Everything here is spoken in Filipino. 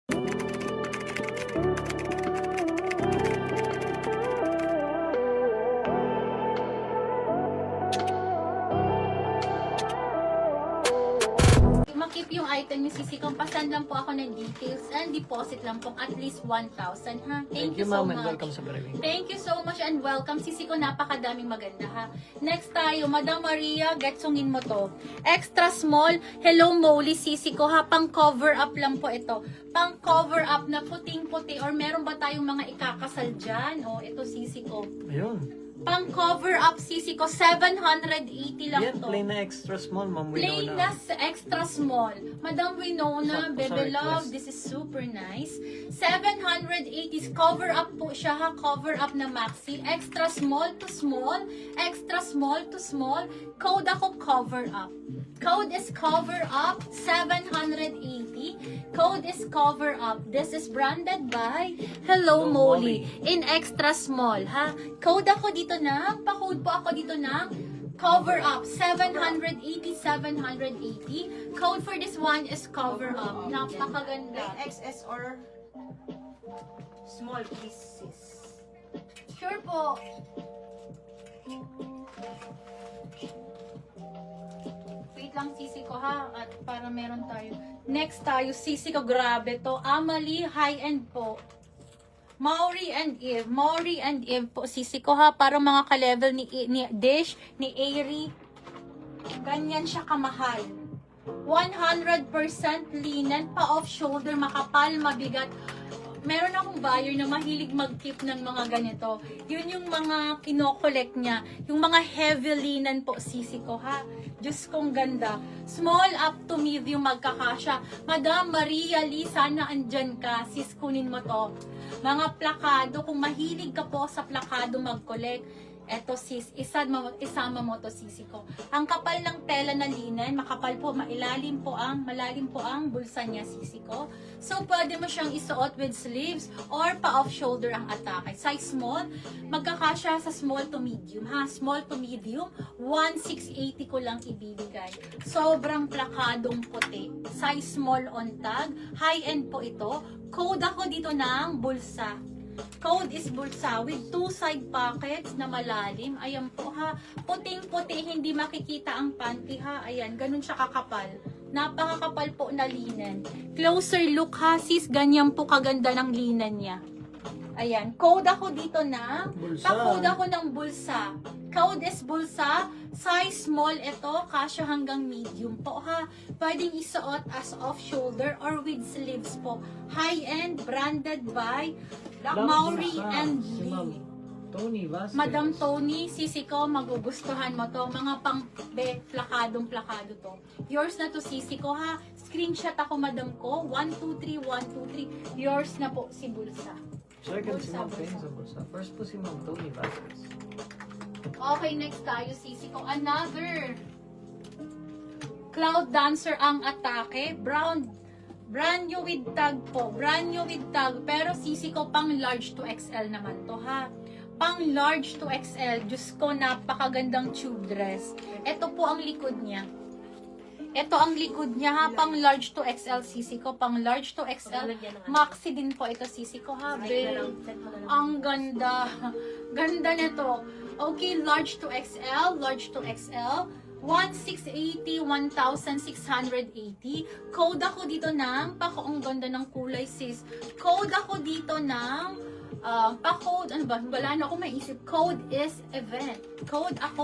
Makip yung item ni Sisi kung pasan lang po ako ng details and deposit lang po at least 1,000 ha. Thank you, so ma'am, and much. welcome sa Brewing. Thank you so much and welcome. Sisi ko, napakadaming maganda ha. Next tayo, Madam Maria, getsungin mo to. Extra small, hello Molly, Sisi ko ha, pang cover up lang po ito. Pang cover up na puting-puti or meron ba tayong mga ikakasal dyan? O, ito Sisi ko. Ayun. Pang cover up Sisi ko, 780 lang Yan, to. plain na extra small, ma'am. Plain na extra small. Madam Winona, Sakto sa Bebe Love, request. this is super nice. 780s, cover up po siya ha, cover up na maxi. Extra small to small, extra small to small. Code ako cover up. Code is cover up, 780. Code is cover up. This is branded by Hello Molly. In extra small ha. Code ako dito na, pa-code po ako dito na cover up, 780, 780. Code for this one is cover up. Napakaganda. XS or small pieces. Sure po. Wait lang Sisi ko ha, at para meron tayo. Next tayo, Sisi ko, grabe to. Amalie, high-end po. Maury and Eve po, Sisi ko ha, para mga ka-level ni Dish, ni Airy. Ganyan siya kamahal. 100% linen, pa-off shoulder, makapal, mabigat. Meron akong buyer na mahilig mag-keep ng mga ganito. Yun yung mga kinokollect niya. Yung mga heavy linen po, Sisi ko ha. Diyos kong ganda. Small up to medium magkakasya. Madam Maria Lee, sana andyan ka. Sis, kunin mo to. Mga plakado, kung mahilig ka po sa plakado mag-collect, eto sis, isama mo to Sisi ko. Ang kapal ng tela na linen, makapal po, malalim po ang bulsa niya Sisi ko. So, pwede mo siyang isuot with sleeves or pa-off shoulder ang atake. Size small, magkakasya sa small to medium ha. Small to medium, 1,680 ko lang ibibigay. Sobrang plakadong puti. Size small on tag, high-end po ito. Code ako dito ng bulsa. Code is bulsa with 2 side pockets na malalim. Ayan po ha. Puting-puti, hindi makikita ang panty ha. Ayan, ganun siya kakapal. Napakakapal po na linen. Closer look ha sis. Ganyan po kaganda ng linen niya. Ayan. Code ako dito na. Bulsa. Pa-code ako ng bulsa. Code is bulsa. Size small ito. Kasya hanggang medium po ha. Pwedeng isuot as off shoulder or with sleeves po. High-end, branded by Maury and Si Lee. Ma'am Tony Vasquez. Madam Tony, Sisi ko, magugustuhan mo to. Mga plakadong-plakado to. Yours na to, Sisi ko ha. Screenshot ako, madam ko. 123, 123. Yours na po si Bulsa. Second si Ma'am Bulsa, Penny sa bulsa. First po si Ma'am Tony Vasquez. Okay, next tayo, Sisi ko. Another Cloud Dancer ang atake. Brand new with tag po. Brand new with tag. Pero Sisi ko, pang large to XL naman to ha. Pang large to XL. Diyos ko, napakagandang tube dress. Ito po ang likod niya. Ito ang likod niya ha. Pang large to XL Sisi ko. Pang large to XL. Maxi din po ito Sisi ko ha. Ang ganda. Ganda nito. Okay, large to XL. Large to XL. 1,680, 1,680. Code ako dito ng, ang ganda ng kulay sis. Code ako dito ng, pa-code, ano ba? Wala na ako maisip. Code is event. Code ako